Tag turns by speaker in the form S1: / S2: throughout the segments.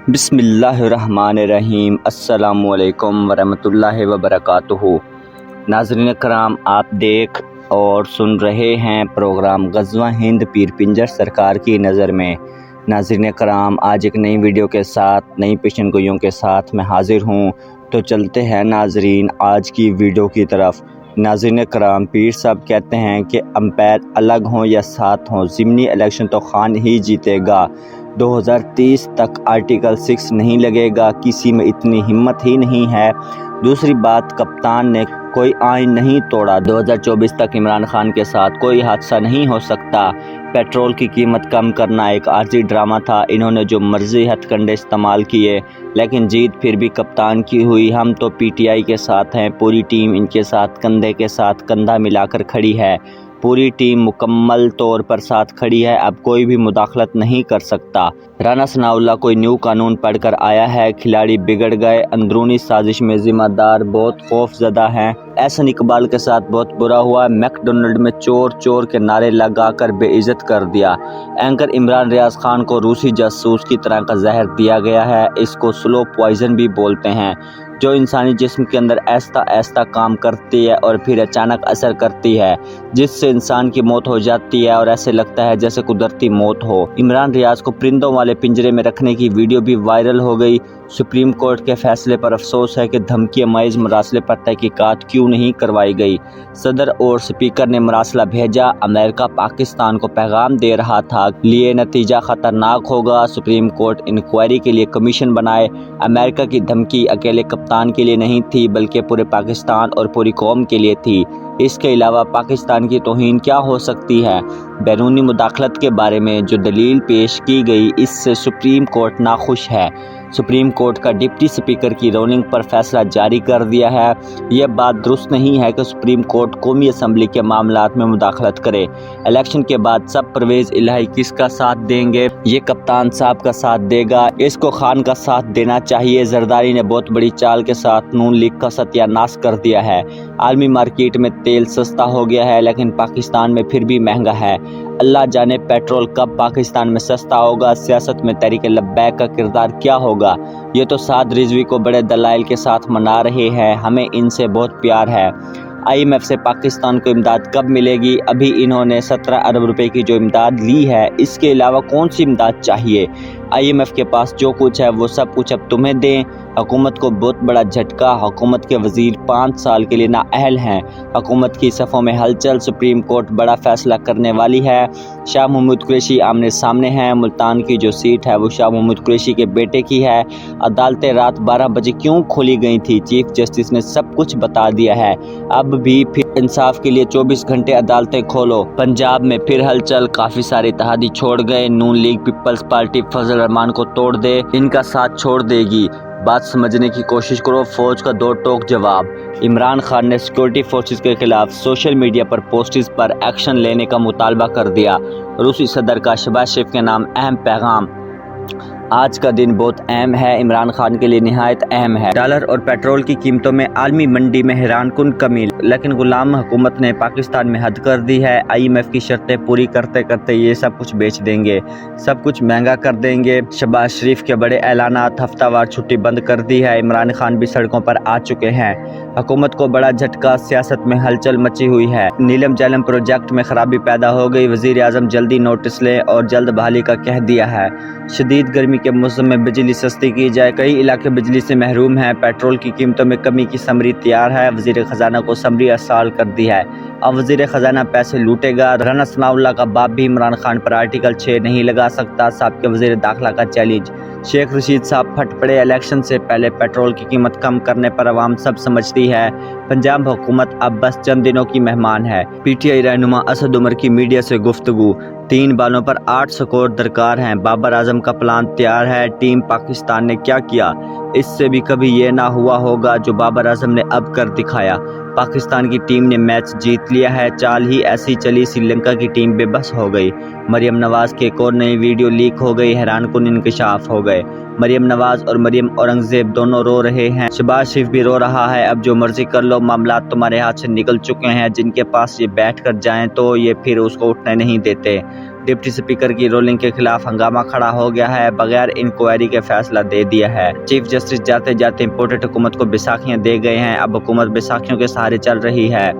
S1: بسم اللہ الرحمن الرحیم۔ السلام علیکم ورحمۃ اللہ وبرکاتہ۔ ناظرین کرام، آپ دیکھ اور سن رہے ہیں پروگرام غزوہ ہند پیر پنجر سرکار کی نظر میں۔ ناظرین کرام، آج ایک نئی ویڈیو کے ساتھ، نئی پیشن گوئیوں کے ساتھ میں حاضر ہوں، تو چلتے ہیں ناظرین آج کی ویڈیو کی طرف۔ ناظرین کرام، پیر صاحب کہتے ہیں کہ امپائر الگ ہوں یا ساتھ ہوں، ضمنی الیکشن تو خان ہی جیتے گا۔ 2030 تک آرٹیکل 6 نہیں لگے گا، کسی میں اتنی ہمت ہی نہیں ہے۔ دوسری بات، کپتان نے کوئی آئین نہیں توڑا۔ 2024 تک عمران خان کے ساتھ کوئی حادثہ نہیں ہو سکتا۔ پیٹرول کی قیمت کم کرنا ایک عارضی ڈرامہ تھا، انہوں نے جو مرضی ہتھ کنڈے استعمال کیے، لیکن جیت پھر بھی کپتان کی ہوئی۔ ہم تو پی ٹی آئی کے ساتھ ہیں، پوری ٹیم ان کے ساتھ کندھے کے ساتھ کندھا ملا کر کھڑی ہے، پوری ٹیم مکمل طور پر ساتھ کھڑی ہے، اب کوئی بھی مداخلت نہیں کر سکتا۔ رانا ثناءاللہ کوئی نیو قانون پڑھ کر آیا ہے، کھلاڑی بگڑ گئے، اندرونی سازش میں ذمہ دار بہت خوف زدہ ہیں۔ احسن اقبال کے ساتھ بہت برا ہوا، میک ڈونلڈ میں چور چور کے نعرے لگا کر بے عزت کر دیا۔ اینکر عمران ریاض خان کو روسی جاسوس کی طرح کا زہر دیا گیا ہے، اس کو سلو پوائزن بھی بولتے ہیں، جو انسانی جسم کے اندر آہستہ آہستہ کام کرتی ہے اور پھر اچانک اثر کرتی ہے، جس سے انسان کی موت ہو جاتی ہے اور ایسے لگتا ہے جیسے قدرتی موت ہو۔ عمران ریاض کو پرندوں والے پنجرے میں رکھنے کی ویڈیو بھی وائرل ہو گئی۔ سپریم کورٹ کے فیصلے پر افسوس ہے کہ دھمکی آمیز مراسلے پر تحقیقات کیوں نہیں کروائی گئی۔ صدر اور اسپیکر نے مراسلہ بھیجا، امریکہ پاکستان کو پیغام دے رہا تھا، لیے نتیجہ خطرناک ہوگا، سپریم کورٹ انکوائری کے لیے کمیشن بنائے۔ امریکہ کی دھمکی اکیلے کپتان کے لیے نہیں تھی، بلکہ پورے پاکستان اور پوری قوم کے لیے تھی۔ اس کے علاوہ پاکستان کی توہین کیا ہو سکتی ہے؟ بیرونی مداخلت کے بارے میں جو دلیل پیش کی گئی، اس سے سپریم کورٹ ناخوش ہے۔ سپریم کورٹ کا ڈپٹی اسپیکر کی رولنگ پر فیصلہ جاری کر دیا ہے۔ یہ بات درست نہیں ہے کہ سپریم کورٹ قومی اسمبلی کے معاملات میں مداخلت کرے۔ الیکشن کے بعد سب پرویز الہی کس کا ساتھ دیں گے؟ یہ کپتان صاحب کا ساتھ دے گا، اس کو خان کا ساتھ دینا چاہیے۔ زرداری نے بہت بڑی چال کے ساتھ نون لیگ کا ستیہ ناش کر دیا ہے۔ عالمی مارکیٹ میں تیل سستا ہو گیا ہے، لیکن پاکستان میں پھر بھی مہنگا ہے۔ اللہ جانے پیٹرول کب پاکستان میں سستا ہوگا۔ سیاست میں تحریک لبیک کا کردار کیا ہوگا؟ یہ تو سعد رضوی کو بڑے دلائل کے ساتھ منا رہے ہیں، ہمیں ان سے بہت پیار ہے۔ آئی ایم ایف سے پاکستان کو امداد کب ملے گی؟ ابھی انہوں نے 17 ارب روپے کی جو امداد لی ہے، اس کے علاوہ کون سی امداد چاہیے؟ آئی ایم ایف کے پاس جو کچھ ہے وہ سب کچھ اب تمہیں دیں۔ حکومت کو بہت بڑا جھٹکا، حکومت کے وزیر 5 سال کے لیے نااہل ہیں۔ حکومت کی صفوں میں ہلچل، سپریم کورٹ بڑا فیصلہ کرنے والی ہے۔ شاہ محمود قریشی آمنے سامنے ہیں، ملتان کی جو سیٹ ہے وہ شاہ محمود قریشی کے بیٹے کی ہے۔ عدالتیں رات 12 بجے کیوں کھولی گئی تھی؟ چیف جسٹس نے سب کچھ بتا دیا ہے، اب بھی پھر انصاف کے لیے 24 گھنٹے عدالتیں کھولو۔ پنجاب میں پھر ہلچل، کافی سارے اتحادی چھوڑ گئے۔ نون لیگ پیپلز پارٹی فضل الرحمان کو توڑ دے، ان کا ساتھ چھوڑ دے گی۔ بات سمجھنے کی کوشش کرو، فوج کا دو ٹوک جواب۔ عمران خان نے سیکورٹی فورسز کے خلاف سوشل میڈیا پر پوسٹز پر ایکشن لینے کا مطالبہ کر دیا۔ روسی صدر کا شہباز شریف کے نام اہم پیغام۔ آج کا دن بہت اہم ہے، عمران خان کے لیے نہایت اہم ہے۔ ڈالر اور پیٹرول کی قیمتوں میں عالمی منڈی میں حیران کن کمی، لیکن غلام حکومت نے پاکستان میں حد کر دی ہے۔ آئی ایم ایف کی شرطیں پوری کرتے کرتے یہ سب کچھ بیچ دیں گے، سب کچھ مہنگا کر دیں گے۔ شہباز شریف کے بڑے اعلانات، ہفتہ وار چھٹی بند کر دی ہے، عمران خان بھی سڑکوں پر آ چکے ہیں۔ حکومت کو بڑا جھٹکا، سیاست میں ہلچل مچی ہوئی ہے۔ نیلم جہلم پروجیکٹ میں خرابی پیدا ہو گئی، وزیر اعظم جلدی نوٹس لیں اور جلد بحالی کا کہہ دیا ہے۔ شدید گرمی کے موسم میں بجلی سستی کی جائے، کئی علاقے بجلی سے محروم ہیں۔ پیٹرول کی قیمتوں میں کمی کی سمری تیار ہے، وزیر خزانہ کو سمری ارسال کر دی ہے، اب وزیر خزانہ پیسے لوٹے گا۔ رانا ثناءاللہ کا باپ بھی عمران خان پر آرٹیکل 6 نہیں لگا سکتا، سابق وزیر داخلہ کا چیلنج۔ شیخ رشید صاحب پھٹ پڑے، الیکشن سے پہلے پیٹرول کی قیمت کم کرنے پر عوام سب سمجھتی ہے، پنجاب حکومت اب بس چند دنوں کی مہمان ہے۔ پی ٹی آئی رہنما اسد عمر کی میڈیا سے گفتگو، 3 بالوں پر 8 سکور درکار ہیں، بابر اعظم کا پلان تیار ہے۔ ٹیم پاکستان نے کیا کیا؟ اس سے بھی کبھی یہ نہ ہوا ہوگا جو بابر اعظم نے اب کر دکھایا۔ پاکستان کی ٹیم نے میچ جیت لیا ہے، چال ہی ایسی چلی، سری لنکا کی ٹیم بے بس ہو گئی۔ مریم نواز کی ایک اور نئی ویڈیو لیک ہو گئی، حیران کن انکشاف ہو گئے۔ مریم نواز اور مریم اورنگزیب دونوں رو رہے ہیں، شہباز شریف بھی رو رہا ہے، اب جو مرضی کر لو، معاملات تمہارے ہاتھ سے نکل چکے ہیں، جن کے پاس یہ بیٹھ کر جائیں تو یہ پھر اس کو اٹھنے نہیں دیتے۔ ڈپٹی اسپیکر کی رولنگ کے خلاف ہنگامہ کھڑا ہو گیا ہے، بغیر انکوائری کے فیصلہ دے دیا ہے۔ چیف جسٹس جاتے جاتے امپورٹڈ حکومت کو بیساکھیاں دے گئے ہیں، اب حکومت بیساکھیوں کے سہارے چل رہی ہے۔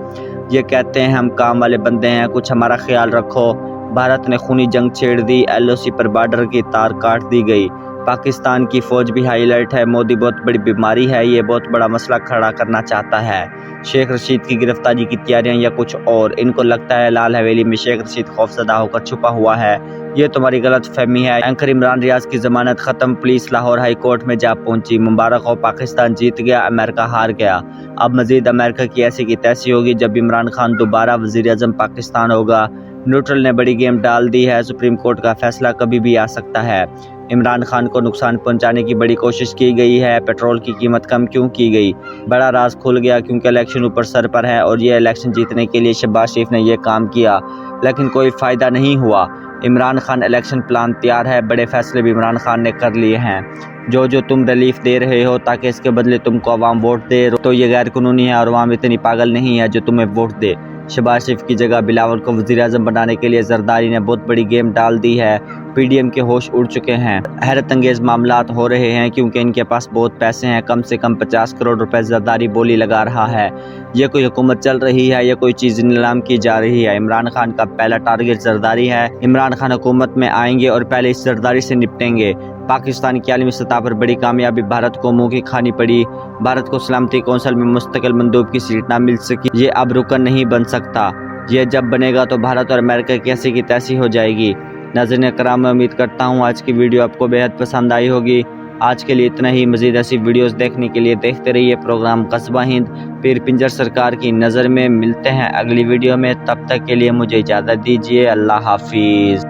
S1: یہ کہتے ہیں ہم کام والے بندے ہیں، کچھ ہمارا خیال رکھو۔ بھارت نے خونی جنگ چھیڑ دی، LOC پر بارڈر کی تار کاٹ دی گئی۔ پاکستان کی فوج بھی ہائی الرٹ ہے، مودی بہت بڑی بیماری ہے، یہ بہت بڑا مسئلہ کھڑا کرنا چاہتا ہے۔ شیخ رشید کی گرفتاری کی تیاریاں یا کچھ اور؟ ان کو لگتا ہے لال حویلی میں شیخ رشید خوفزدہ ہو کر چھپا ہوا ہے، یہ تمہاری غلط فہمی ہے۔ اینکر عمران ریاض کی ضمانت ختم، پولیس لاہور ہائی کورٹ میں جا پہنچی۔ مبارک ہو، پاکستان جیت گیا، امریکہ ہار گیا۔ اب مزید امریکہ کی ایسی کی تیسی ہوگی جب عمران خان دوبارہ وزیر اعظم پاکستان ہوگا۔ نیوٹرل نے بڑی گیم ڈال دی ہے، سپریم کورٹ کا فیصلہ کبھی بھی آ سکتا ہے۔ عمران خان کو نقصان پہنچانے کی بڑی کوشش کی گئی ہے، پیٹرول کی قیمت کم کیوں کی گئی؟ بڑا راز کھل گیا، کیونکہ الیکشن اوپر سر پر ہے اور یہ الیکشن جیتنے کے لیے شہباز شریف نے یہ کام کیا، لیکن کوئی فائدہ نہیں ہوا۔ عمران خان الیکشن پلان تیار ہے، بڑے فیصلے بھی عمران خان نے کر لیے ہیں۔ جو تم ریلیف دے رہے ہو تاکہ اس کے بدلے تم کو عوام ووٹ دے، تو یہ غیر قانونی ہے اور عوام اتنی پاگل نہیں ہے جو تمہیں ووٹ دے۔ شہباز شریف کی جگہ بلاول کو وزیر اعظم بنانے کے لیے زرداری نے بہت بڑی گیم ڈال دی ہے، PDM کے ہوش اڑ چکے ہیں۔ حیرت انگیز معاملات ہو رہے ہیں کیونکہ ان کے پاس بہت پیسے ہیں، کم سے کم 50 کروڑ روپے زرداری بولی لگا رہا ہے۔ یہ کوئی حکومت چل رہی ہے، یہ کوئی چیز نیلام کی جا رہی ہے؟ عمران خان کا پہلا ٹارگٹ زرداری ہے۔ عمران خان حکومت میں آئیں گے اور پہلے اس زرداری سے نپٹیں گے۔ پاکستان کی عالمی سطح پر بڑی کامیابی بھارت کو منہ کی کھانی پڑی، بھارت کو سلامتی کونسل میں مستقل مندوب کی سیٹ نہ مل سکی، یہ اب رکن نہیں بن سکتا۔ یہ جب بنے گا تو بھارت اور امریکہ کی ایسی کی تیسی ہو جائے گی۔ ناظرین کرام، میں امید کرتا ہوں آج کی ویڈیو آپ کو بہت پسند آئی ہوگی۔ آج کے لیے اتنا ہی، مزید ایسی ویڈیوز دیکھنے کے لیے دیکھتے رہیے پروگرام غزوہ ہند۔ پیر پنجر سرکار کی نظر میں ملتے ہیں اگلی ویڈیو میں، تب تک کے لیے مجھے اجازت دیجیے، اللہ حافظ۔